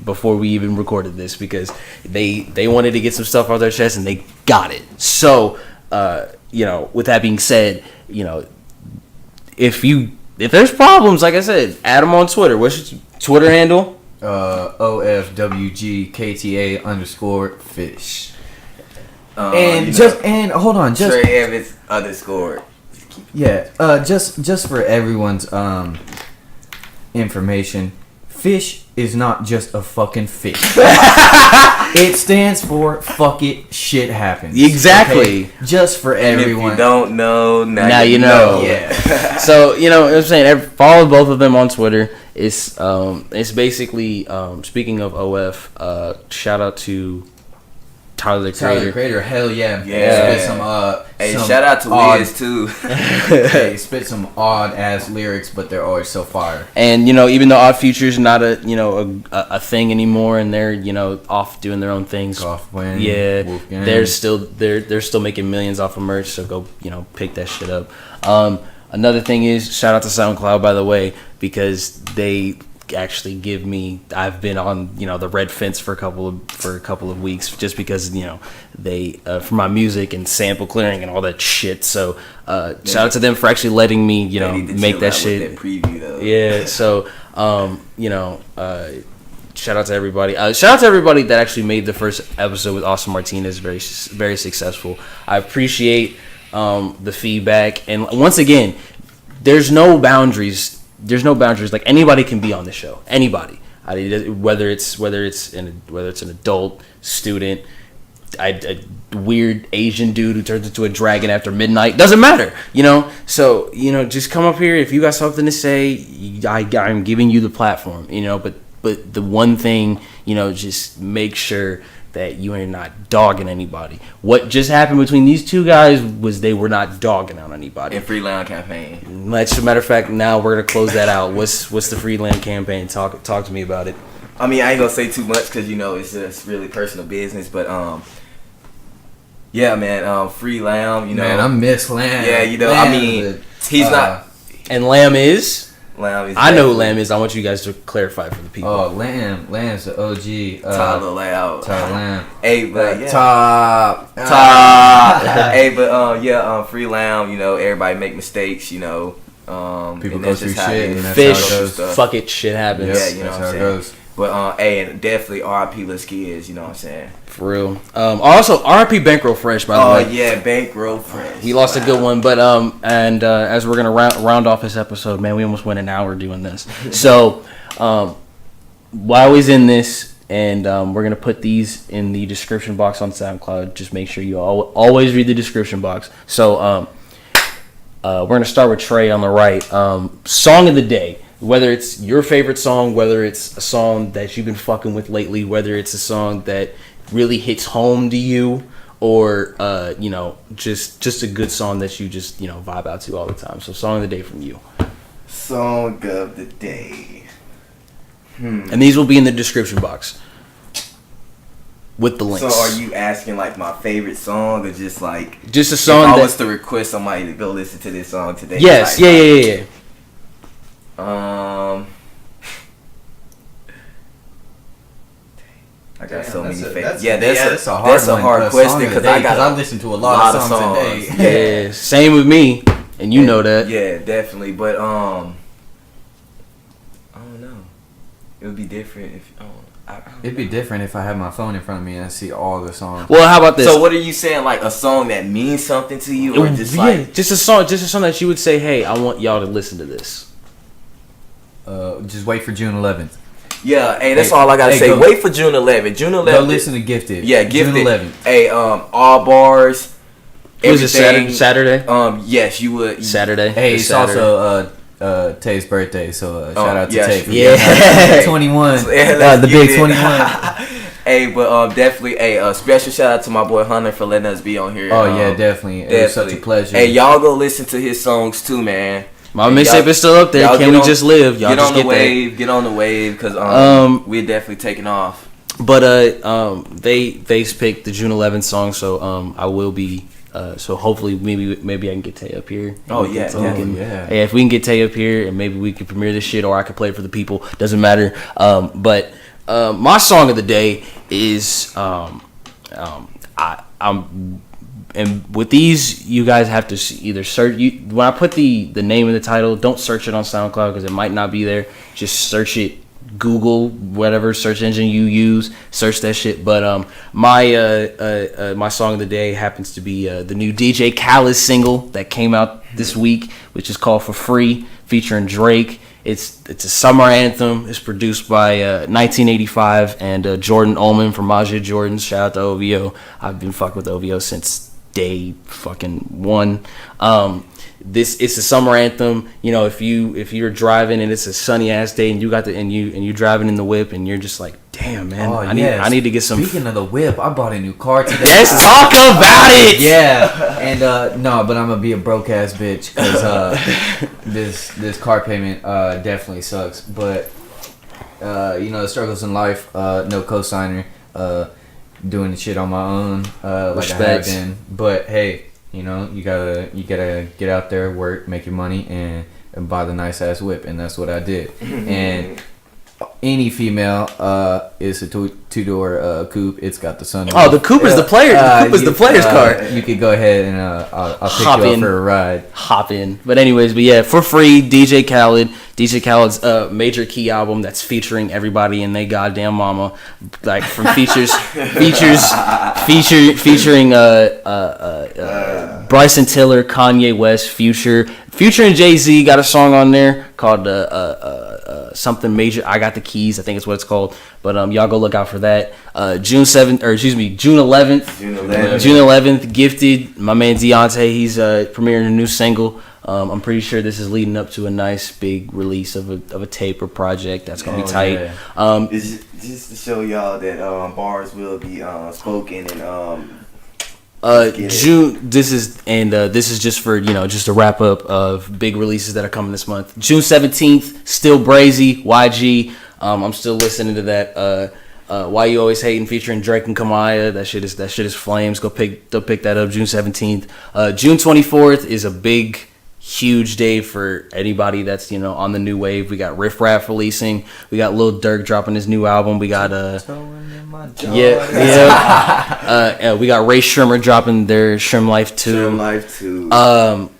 before we even recorded this because they wanted to get some stuff off their chest and they got it. So with that being said, if there's problems, like I said, add them on Twitter. What's your Twitter handle? OFWGKTA_fish. And hold on, just Trey Evans _ Yeah, just for everyone's information, fish is not just a fucking fish. It stands for fuck it, shit happens. Exactly. Okay? Just for everyone. If you don't know, now you know. Yeah. So, what I'm saying, follow both of them on Twitter. It's basically, speaking of OF, shout out to Tyler the Creator. Hell yeah. Yeah. Shout out to Wiz too. Hey, spit some odd ass lyrics, but they're always so fire. And even though Odd Future's not a thing anymore, and they're off doing their own things. Kaufman, yeah, Wolfgang. they're still making millions off of merch. So go pick that shit up. Another thing is, shout out to SoundCloud, by the way, because they actually give me. I've been on the red fence for a couple of weeks just because they for my music and sample clearing and all that shit. So shout out to them for actually letting me make that shit. That preview though. Yeah. So shout out to everybody. Shout out to everybody that actually made the first episode with Austin Martinez very very successful. I appreciate the feedback, and once again, there's no boundaries. Like anybody can be on the show. Anybody, whether it's an adult, student, a weird Asian dude who turns into a dragon after midnight. Doesn't matter, So just come up here if you got something to say. I'm giving you the platform, But the one thing, just make sure that you are not dogging anybody. What just happened between these two guys was they were not dogging on anybody. And Freeland campaign. As a matter of fact, now we're gonna close that out. What's the Freeland campaign? Talk to me about it. I mean, I ain't gonna say too much because it's just really personal business. But yeah, man, Free Lamb. Man, I miss Lamb. Yeah, Lamb he's not. And Lamb is. Lamb is. I know who Lamb is. I want you guys to clarify for the people. Oh, Lamb's the OG. Tyler Lamb. Hey, but yeah. Top. Hey, but Free Lamb. Everybody make mistakes. People and go through shit. And that's Fish, how it goes. fuck it, shit happens. Yeah, that's what how I'm it saying. goes. But and definitely RIP Lil Kids. You know what I'm saying. For real. Also RIP Bankroll Fresh, by the way. Oh yeah, Bankroll Fresh. He lost a good one, but as we're gonna round off this episode, man, we almost went an hour doing this. So while he's in this, and we're gonna put these in the description box on SoundCloud. Just make sure you always read the description box. So we're gonna start with Trey on the right. Song of the day. Whether it's your favorite song, whether it's a song that you've been fucking with lately, whether it's a song that really hits home to you, or just a good song that you just vibe out to all the time. So song of the day from you. Song of the day. And these will be in the description box with the links. So are you asking like my favorite song, or just a song if I that was to request somebody to go listen to this song today? Yes, yeah. I got so many That's favorites. a hard question because I listen to a lot of songs today. Yeah, same with me, and you know that. Yeah, definitely. But I don't know. It would be different if It'd be different if I had my phone in front of me and I see all the songs. Well, how about this? So what are you saying? Like a song that means something to you, or just just a song that you would say, "Hey, I want y'all to listen to this." Just wait for June 11th. Yeah, hey, that's all I gotta say. Wait for June 11th. June 11th. Go listen to Gifted. Yeah, Gifted. June 11th. Hey, all bars. Was it Saturday? Yes, you would. Saturday. Hey, it's Saturday. also Tay's birthday, so shout out to Tay. Yeah. 21. The big 21. Hey, but definitely, a special shout out to my boy Hunter for letting us be on here. Oh yeah, definitely. It was such a pleasure. Hey, y'all go listen to his songs too, man. My mixtape is still up there. Can we just live? Y'all get just on the wave. Get on the wave, because we're definitely taking off. But they picked the June 11th song, so I will be. So hopefully maybe I can get Tay up here. Oh yeah, Hey, if we can get Tay up here and maybe we can premiere this shit, or I can play it for the people. Doesn't matter. But my song of the day is and with these, you guys have to either search. When I put the name in the title, don't search it on SoundCloud because it might not be there. Just search it. Google, whatever search engine you use, search that shit. But my song of the day happens to be the new DJ Khaled single that came out this week, which is called For Free, featuring Drake. It's a summer anthem. It's produced by 1985 and Jordan Ullman from Majid Jordans. Shout out to OVO. I've been fucking with OVO since day fucking one. It's a summer anthem. If you're driving and it's a sunny ass day and you're driving in the whip and you're just like, damn man, I need to get some. Speaking of the whip, I bought a new car today. Let's talk about it. Yeah, and no, but I'm gonna be a broke ass bitch because this car payment definitely sucks. But the struggles in life, no cosigner, doing the shit on my own, like I have been. But hey. You gotta get out there, work, make your money, and buy the nice ass whip, and that's what I did. And any female, it's a two-door coupe. It's got the sunroof. Oh, the coupe is the player. The coupe is the player's car. You could go ahead and I'll pick Hop you in. up for a ride. Hop in. But anyways, for free, DJ Khaled. DJ Khaled's Major Key album that's featuring everybody and they goddamn mama, like from featuring Bryson Tiller, Kanye West, Future and Jay-Z got a song on there called something major. I Got the Keys, I think it's what it's called. But y'all go look out for that. June 11th, Gifted. My man Deontay, he's premiering a new single. I'm pretty sure this is leading up to a nice big release of a tape or project that's gonna be tight. Yeah. It's just to show y'all that bars will be spoken and June. This is just for just a wrap up of big releases that are coming this month. June 17th, Still Brazy, YG. I'm still listening to that. Why You Always Hating featuring Drake and Kamaya. That shit is flames. Go pick that up. June 17th. June 24th is a big, huge day for anybody that's on the new wave. We got Riff Raff releasing. We got Lil Durk dropping his new album. We got we got Ray Shrimmer dropping their Shrim Life 2.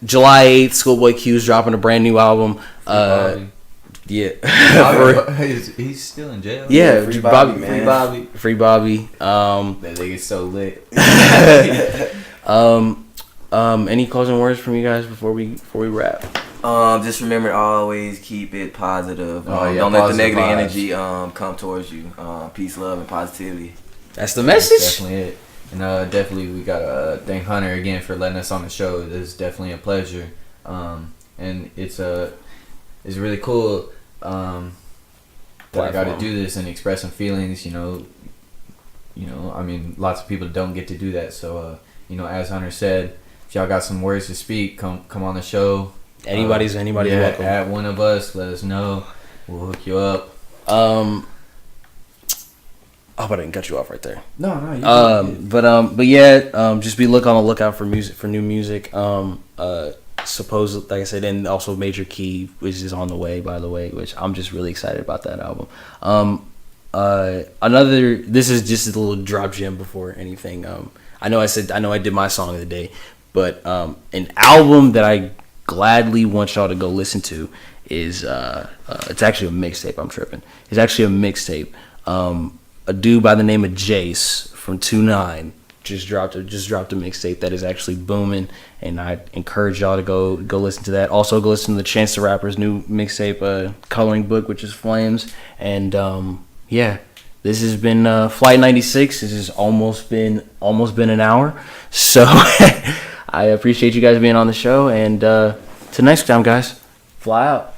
July 8th, Schoolboy Q's dropping a brand new album. He's still in jail. Yeah, Free Bobby, man. Free Bobby. That nigga's so lit. Any closing words from you guys before we wrap? Just remember to always keep it positive. Don't let the negative energy come towards you. Peace, love, and positivity. That's the message. That's definitely it. And definitely we gotta thank Hunter again for letting us on the show. It's definitely a pleasure. And it's really cool that I got to do this and express some feelings. I mean, lots of people don't get to do that. So as Hunter said, if y'all got some words to speak, come on the show. Anybody's welcome. At one of us, let us know. We'll hook you up. I hope I didn't cut you off right there. No, you just be on the lookout for new music. Supposedly, like I said, and also Major Key, which is on the way, by the way, which I'm just really excited about that album. This is just a little drop gem before anything. I know I did my song of the day, but an album that I gladly want y'all to go listen to is it's actually a mixtape. I'm tripping. It's actually a mixtape. A dude by the name of Jace from 2-9 just dropped a mixtape that is actually booming, and I encourage y'all to go listen to that. Also, go listen to the Chance the Rapper's new mixtape, Coloring Book, which is flames. And this has been Flight 96. This has almost been an hour. So I appreciate you guys being on the show, and till next time, guys, fly out.